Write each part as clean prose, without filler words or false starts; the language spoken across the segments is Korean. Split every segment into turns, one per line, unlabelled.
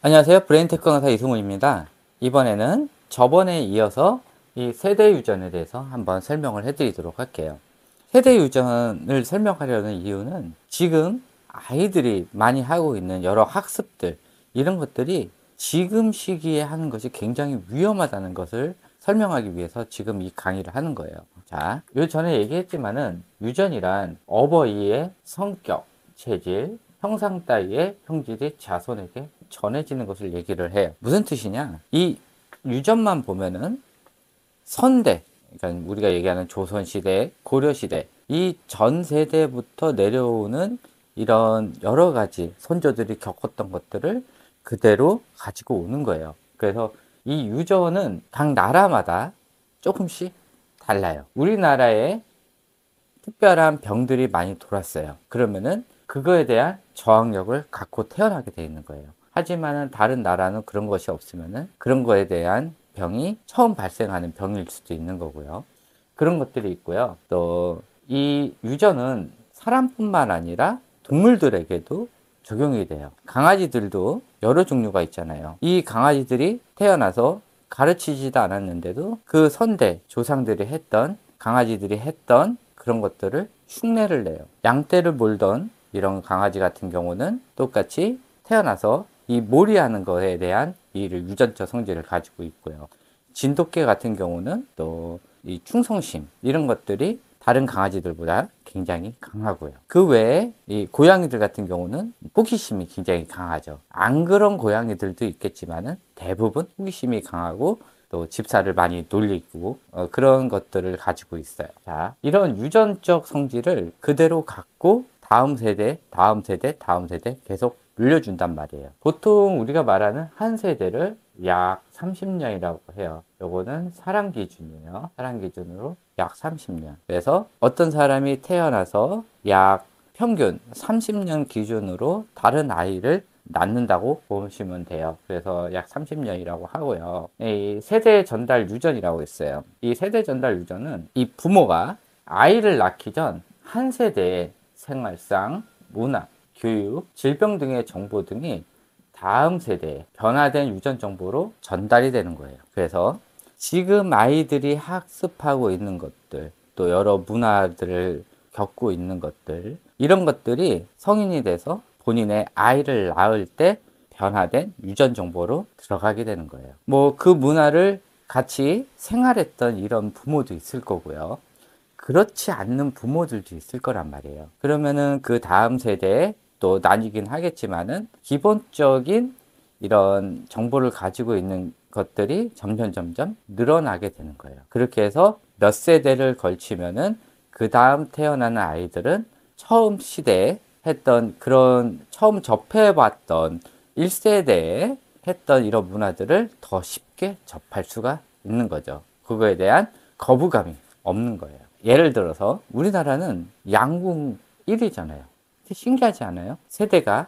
안녕하세요. 브레인테크 강사 이승훈입니다. 이번에는 저번에 이어서 이 세대 유전에 대해서 한번 설명을 해드리도록 할게요. 세대 유전을 설명하려는 이유는 지금 아이들이 많이 하고 있는 여러 학습들, 이런 것들이 지금 시기에 하는 것이 굉장히 위험하다는 것을 설명하기 위해서 지금 이 강의를 하는 거예요. 자, 요 전에 얘기했지만은 유전이란 어버이의 성격, 체질, 형상 따위의 형질이 자손에게 전해지는 것을 얘기를 해요. 무슨 뜻이냐? 이 유전만 보면은 선대, 그러니까 우리가 얘기하는 조선시대, 고려시대, 이 전 세대부터 내려오는 이런 여러 가지 선조들이 겪었던 것들을 그대로 가지고 오는 거예요. 그래서 이 유전은 각 나라마다 조금씩 달라요. 우리나라에 특별한 병들이 많이 돌았어요. 그러면은 그거에 대한 저항력을 갖고 태어나게 돼 있는 거예요. 하지만은 다른 나라는 그런 것이 없으면은 그런 거에 대한 병이 처음 발생하는 병일 수도 있는 거고요. 그런 것들이 있고요. 또 이 유전은 사람뿐만 아니라 동물들에게도 적용이 돼요. 강아지들도 여러 종류가 있잖아요. 이 강아지들이 태어나서 가르치지도 않았는데도 그 선대 조상들이 했던, 강아지들이 했던 그런 것들을 흉내를 내요. 양떼를 몰던 이런 강아지 같은 경우는 똑같이 태어나서 이 몰이하는 것에 대한 이 유전적 성질을 가지고 있고요. 진돗개 같은 경우는 또 이 충성심, 이런 것들이 다른 강아지들보다 굉장히 강하고요. 그 외에 이 고양이들 같은 경우는 호기심이 굉장히 강하죠. 안 그런 고양이들도 있겠지만은 대부분 호기심이 강하고 또 집사를 많이 놀리고 그런 것들을 가지고 있어요. 자, 이런 유전적 성질을 그대로 갖고 다음 세대, 다음 세대, 다음 세대 계속 물려준단 말이에요. 보통 우리가 말하는 한 세대를 약 30년이라고 해요. 요거는 사람 기준이에요. 사람 기준으로 약 30년. 그래서 어떤 사람이 태어나서 약 평균 30년 기준으로 다른 아이를 낳는다고 보시면 돼요. 그래서 약 30년이라고 하고요. 이 세대 전달 유전이라고 있어요. 이 세대 전달 유전은 이 부모가 아이를 낳기 전 한 세대의 생활상, 문화, 교육, 질병 등의 정보 등이 다음 세대에 변화된 유전 정보로 전달이 되는 거예요. 그래서 지금 아이들이 학습하고 있는 것들, 또 여러 문화들을 겪고 있는 것들, 이런 것들이 성인이 돼서 본인의 아이를 낳을 때 변화된 유전 정보로 들어가게 되는 거예요. 뭐 그 문화를 같이 생활했던 이런 부모도 있을 거고요. 그렇지 않는 부모들도 있을 거란 말이에요. 그러면은 그 다음 세대에 또 나뉘긴 하겠지만은 기본적인 이런 정보를 가지고 있는 것들이 점점 늘어나게 되는 거예요. 그렇게 해서 몇 세대를 걸치면은 그 다음 태어나는 아이들은 처음 시대에 했던 그런 처음 접해봤던 1세대에 했던 이런 문화들을 더 쉽게 접할 수가 있는 거죠. 그거에 대한 거부감이 없는 거예요. 예를 들어서 우리나라는 양궁 1위잖아요. 신기하지 않아요? 세대가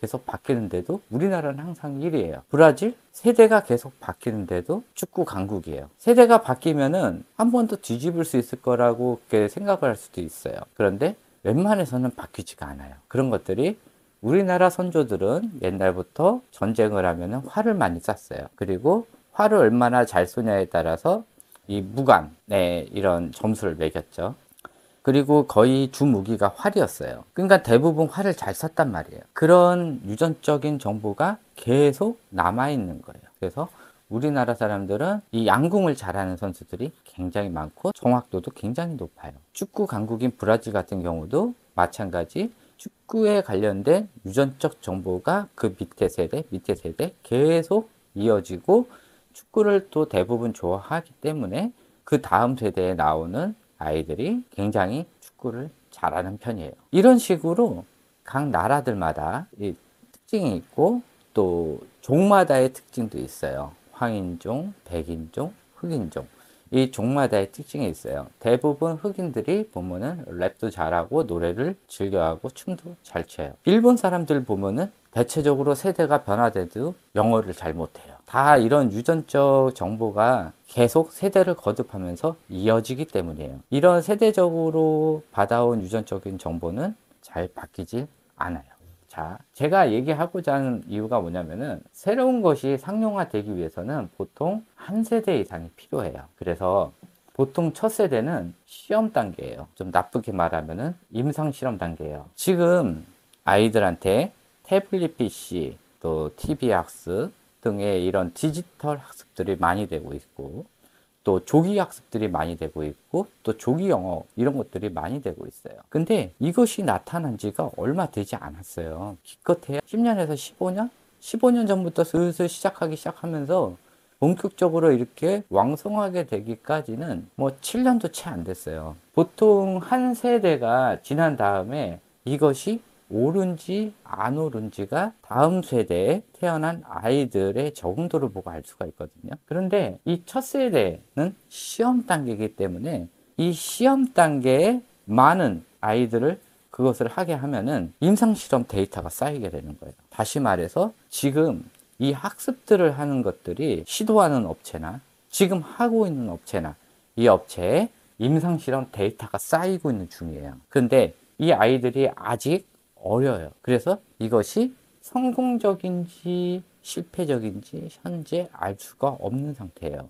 계속 바뀌는데도 우리나라는 항상 1위예요. 브라질 세대가 계속 바뀌는데도 축구 강국이에요. 세대가 바뀌면은 한 번 더 뒤집을 수 있을 거라고 생각을 할 수도 있어요. 그런데 웬만해서는 바뀌지가 않아요. 그런 것들이 우리나라 선조들은 옛날부터 전쟁을 하면은 활을 많이 쐈어요. 그리고 활을 얼마나 잘 쏘냐에 따라서 이 무관에 이런 점수를 매겼죠. 그리고 거의 주 무기가 활이었어요. 그러니까 대부분 활을 잘 쐈단 말이에요. 그런 유전적인 정보가 계속 남아있는 거예요. 그래서 우리나라 사람들은 이 양궁을 잘하는 선수들이 굉장히 많고 정확도도 굉장히 높아요. 축구 강국인 브라질 같은 경우도 마찬가지 축구에 관련된 유전적 정보가 그 밑에 세대 계속 이어지고 축구를 또 대부분 좋아하기 때문에 그 다음 세대에 나오는 아이들이 굉장히 축구를 잘하는 편이에요. 이런 식으로 각 나라들마다 이 특징이 있고 또 종마다의 특징도 있어요. 황인종, 백인종, 흑인종. 이 종마다의 특징이 있어요. 대부분 흑인들이 보면은 랩도 잘하고 노래를 즐겨하고 춤도 잘 춰요. 일본 사람들 보면은 대체적으로 세대가 변화돼도 영어를 잘 못해요. 다 이런 유전적 정보가 계속 세대를 거듭하면서 이어지기 때문이에요. 이런 세대적으로 받아온 유전적인 정보는 잘 바뀌지 않아요. 자, 제가 얘기하고자 하는 이유가 뭐냐면은 새로운 것이 상용화되기 위해서는 보통 한 세대 이상이 필요해요. 그래서 보통 첫 세대는 시험 단계예요. 좀 나쁘게 말하면은 임상 실험 단계예요. 지금 아이들한테 태블릿 PC, 또 TV 학습 등의 이런 디지털 학습들이 많이 되고 있고, 또 조기 학습들이 많이 되고 있고, 또 조기 영어 이런 것들이 많이 되고 있어요. 근데 이것이 나타난 지가 얼마 되지 않았어요. 기껏해야 10년에서 15년? 15년 전부터 슬슬 시작하면서 본격적으로 이렇게 왕성하게 되기까지는 뭐 7년도 채 안 됐어요. 보통 한 세대가 지난 다음에 이것이 옳은지 안 옳은지가 다음 세대에 태어난 아이들의 적응도를 보고 알 수가 있거든요. 그런데 이 첫 세대는 시험 단계이기 때문에 이 시험 단계에 많은 아이들을 그것을 하게 하면은 임상실험 데이터가 쌓이게 되는 거예요. 다시 말해서 지금 이 학습들을 하는 것들이 시도하는 업체나 지금 하고 있는 업체나 이 업체에 임상실험 데이터가 쌓이고 있는 중이에요. 그런데 이 아이들이 아직 어려요. 그래서 이것이 성공적인지 실패적인지 현재 알 수가 없는 상태예요.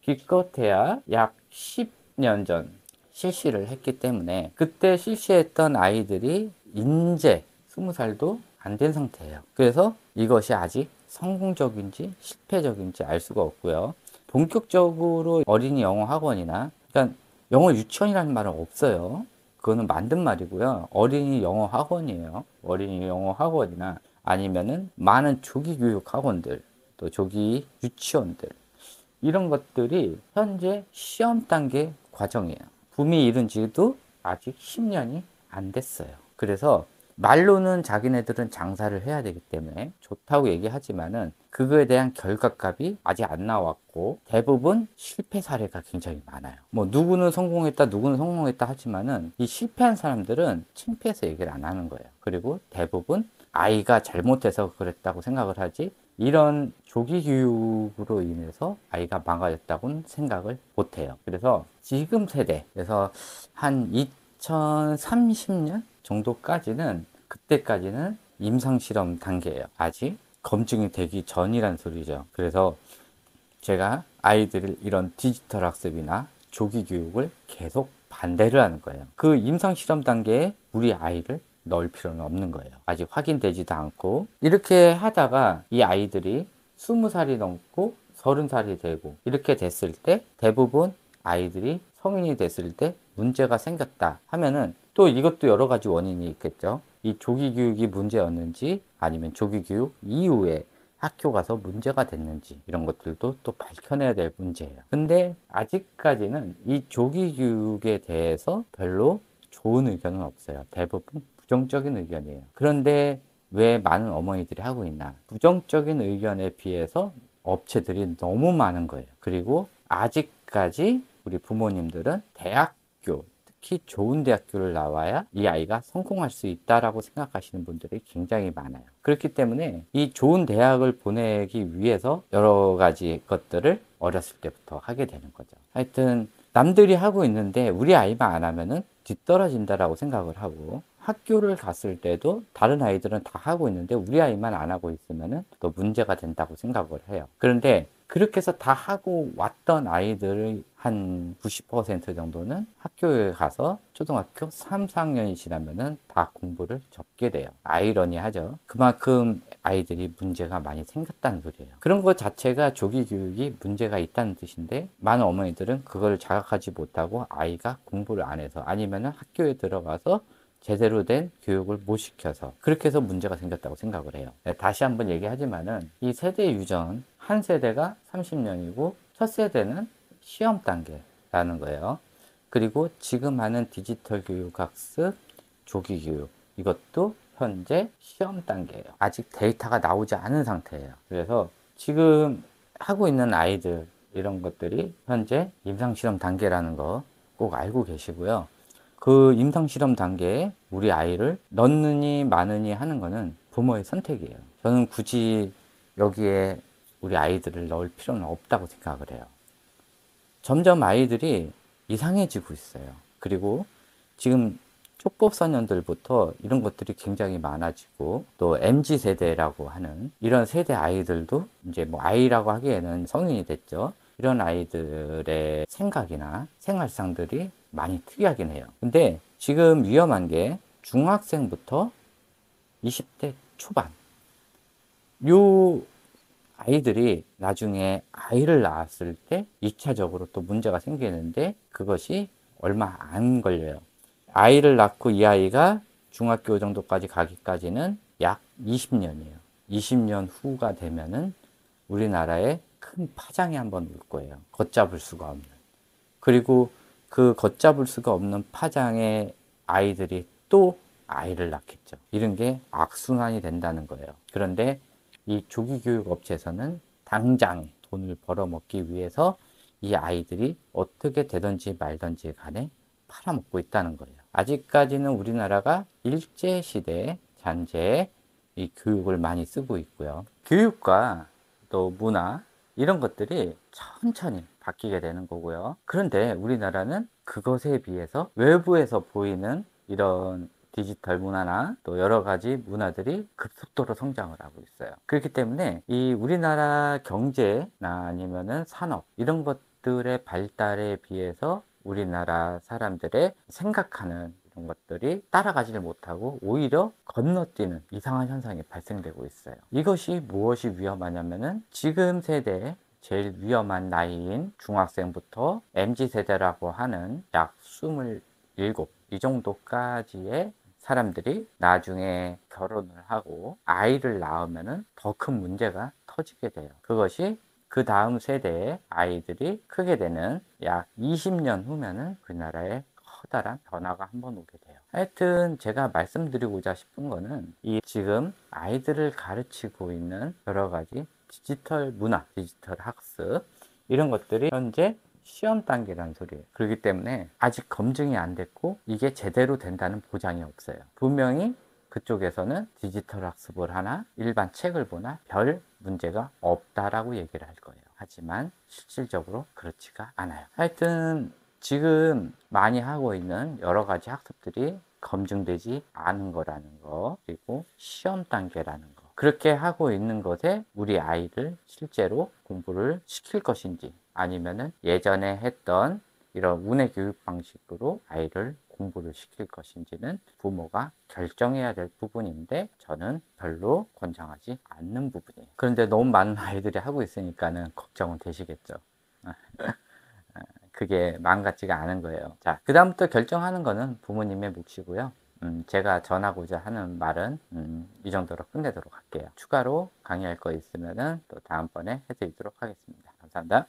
기껏해야 약 10년 전 실시를 했기 때문에 그때 실시했던 아이들이 인제 20살도 안 된 상태예요. 그래서 이것이 아직 성공적인지 실패적인지 알 수가 없고요. 본격적으로 어린이 영어 학원이나, 그러니까 영어 유치원이라는 말은 없어요. 그거는 만든 말이고요. 어린이 영어 학원이에요. 어린이 영어 학원이나 아니면은 많은 조기 교육 학원들, 또 조기 유치원들, 이런 것들이 현재 시험 단계 과정이에요. 붐이 이룬 지도 아직 10년이 안 됐어요. 그래서 말로는 자기네들은 장사를 해야 되기 때문에 좋다고 얘기하지만은 그거에 대한 결과값이 아직 안 나왔고 대부분 실패 사례가 굉장히 많아요. 뭐 누구는 성공했다, 누구는 성공했다 하지만은 이 실패한 사람들은 창피해서 얘기를 안 하는 거예요. 그리고 대부분 아이가 잘못해서 그랬다고 생각을 하지 이런 조기 교육으로 인해서 아이가 망가졌다고는 생각을 못 해요. 그래서 지금 세대에서 한 2030년 정도까지는, 그때까지는 임상실험 단계예요. 아직 검증이 되기 전이란 소리죠. 그래서 제가 아이들을 이런 디지털 학습이나 조기 교육을 계속 반대를 하는 거예요. 그 임상실험 단계에 우리 아이를 넣을 필요는 없는 거예요. 아직 확인되지도 않고. 이렇게 하다가 이 아이들이 20살이 넘고 30살이 되고 이렇게 됐을 때 대부분 아이들이 성인이 됐을 때 문제가 생겼다 하면은 또 이것도 여러 가지 원인이 있겠죠. 이 조기 교육이 문제였는지 아니면 조기 교육 이후에 학교 가서 문제가 됐는지 이런 것들도 또 밝혀내야 될 문제예요. 근데 아직까지는 이 조기 교육에 대해서 별로 좋은 의견은 없어요. 대부분 부정적인 의견이에요. 그런데 왜 많은 어머니들이 하고 있나? 부정적인 의견에 비해서 업체들이 너무 많은 거예요. 그리고 아직까지 우리 부모님들은 대학교, 특히 좋은 대학교를 나와야 이 아이가 성공할 수 있다라고 생각하시는 분들이 굉장히 많아요. 그렇기 때문에 이 좋은 대학을 보내기 위해서 여러 가지 것들을 어렸을 때부터 하게 되는 거죠. 하여튼 남들이 하고 있는데 우리 아이만 안 하면은 뒤떨어진다라고 생각을 하고, 학교를 갔을 때도 다른 아이들은 다 하고 있는데 우리 아이만 안 하고 있으면은 또 문제가 된다고 생각을 해요. 그런데 그렇게 해서 다 하고 왔던 아이들의 한 90% 정도는 학교에 가서 초등학교 3, 4학년이 지나면은 다 공부를 접게 돼요. 아이러니하죠. 그만큼 아이들이 문제가 많이 생겼다는 소리예요. 그런 것 자체가 조기 교육이 문제가 있다는 뜻인데 많은 어머니들은 그걸 자각하지 못하고 아이가 공부를 안 해서 아니면은 학교에 들어가서 제대로 된 교육을 못 시켜서 그렇게 해서 문제가 생겼다고 생각을 해요. 다시 한번 얘기하지만은 이 세대 유전, 한 세대가 30년이고 첫 세대는 시험 단계라는 거예요. 그리고 지금 하는 디지털 교육 학습, 조기 교육, 이것도 현재 시험 단계예요. 아직 데이터가 나오지 않은 상태예요. 그래서 지금 하고 있는 아이들 이런 것들이 현재 임상실험 단계라는 거 꼭 알고 계시고요. 그 임상실험 단계에 우리 아이를 넣느니 마느니 하는 거는 부모의 선택이에요. 저는 굳이 여기에 우리 아이들을 넣을 필요는 없다고 생각을 해요. 점점 아이들이 이상해지고 있어요. 그리고 지금 초급소년들부터 이런 것들이 굉장히 많아지고, 또 MZ 세대라고 하는 이런 세대 아이들도 이제 뭐 아이라고 하기에는 성인이 됐죠. 이런 아이들의 생각이나 생활상들이 많이 특이하긴 해요. 근데 지금 위험한 게 중학생부터 20대 초반, 요 아이들이 나중에 아이를 낳았을 때 2차적으로 또 문제가 생기는데, 그것이 얼마 안 걸려요. 아이를 낳고 이 아이가 중학교 정도까지 가기까지는 약 20년이에요. 20년 후가 되면은 우리나라에 큰 파장이 한번 올 거예요. 걷잡을 수가 없는. 그리고 그 걷잡을 수가 없는 파장의 아이들이 또 아이를 낳겠죠. 이런 게 악순환이 된다는 거예요. 그런데 이 조기교육 업체에서는 당장 돈을 벌어먹기 위해서 이 아이들이 어떻게 되든지 말든지 간에 팔아먹고 있다는 거예요. 아직까지는 우리나라가 일제시대 잔재의 이 교육을 많이 쓰고 있고요. 교육과 또 문화, 이런 것들이 천천히 바뀌게 되는 거고요. 그런데 우리나라는 그것에 비해서 외부에서 보이는 이런 디지털 문화나 또 여러 가지 문화들이 급속도로 성장을 하고 있어요. 그렇기 때문에 이 우리나라 경제나 아니면은 산업, 이런 것들의 발달에 비해서 우리나라 사람들의 생각하는 이런 것들이 따라가지를 못하고 오히려 건너뛰는 이상한 현상이 발생되고 있어요. 이것이 무엇이 위험하냐면은 지금 세대에 제일 위험한 나이인 중학생부터 MZ 세대라고 하는 약 27, 이 정도까지의 사람들이 나중에 결혼을 하고 아이를 낳으면은 더 큰 문제가 터지게 돼요. 그것이 그 다음 세대의 아이들이 크게 되는 약 20년 후면은 우리나라에 커다란 변화가 한번 오게 돼요. 하여튼 제가 말씀드리고자 싶은 거는, 이 지금 아이들을 가르치고 있는 여러 가지 디지털 문화, 디지털 학습, 이런 것들이 현재 시험 단계라는 소리예요. 그렇기 때문에 아직 검증이 안 됐고 이게 제대로 된다는 보장이 없어요. 분명히 그쪽에서는 디지털 학습을 하나 일반 책을 보나 별 문제가 없다라고 얘기를 할 거예요. 하지만 실질적으로 그렇지가 않아요. 하여튼 지금 많이 하고 있는 여러 가지 학습들이 검증되지 않은 거라는 거, 그리고 시험 단계라는 거, 그렇게 하고 있는 것에 우리 아이를 실제로 공부를 시킬 것인지, 아니면은 예전에 했던 이런 운해 교육 방식으로 아이를 공부를 시킬 것인지는 부모가 결정해야 될 부분인데, 저는 별로 권장하지 않는 부분이에요. 그런데 너무 많은 아이들이 하고 있으니까는 걱정은 되시겠죠. 그게 마음 같지가 않은 거예요. 자, 그 다음부터 결정하는 거는 부모님의 몫이고요. 제가 전하고자 하는 말은 이 정도로 끝내도록 할게요. 추가로 강의할 거 있으면은 또 다음번에 해드리도록 하겠습니다. 감사합니다.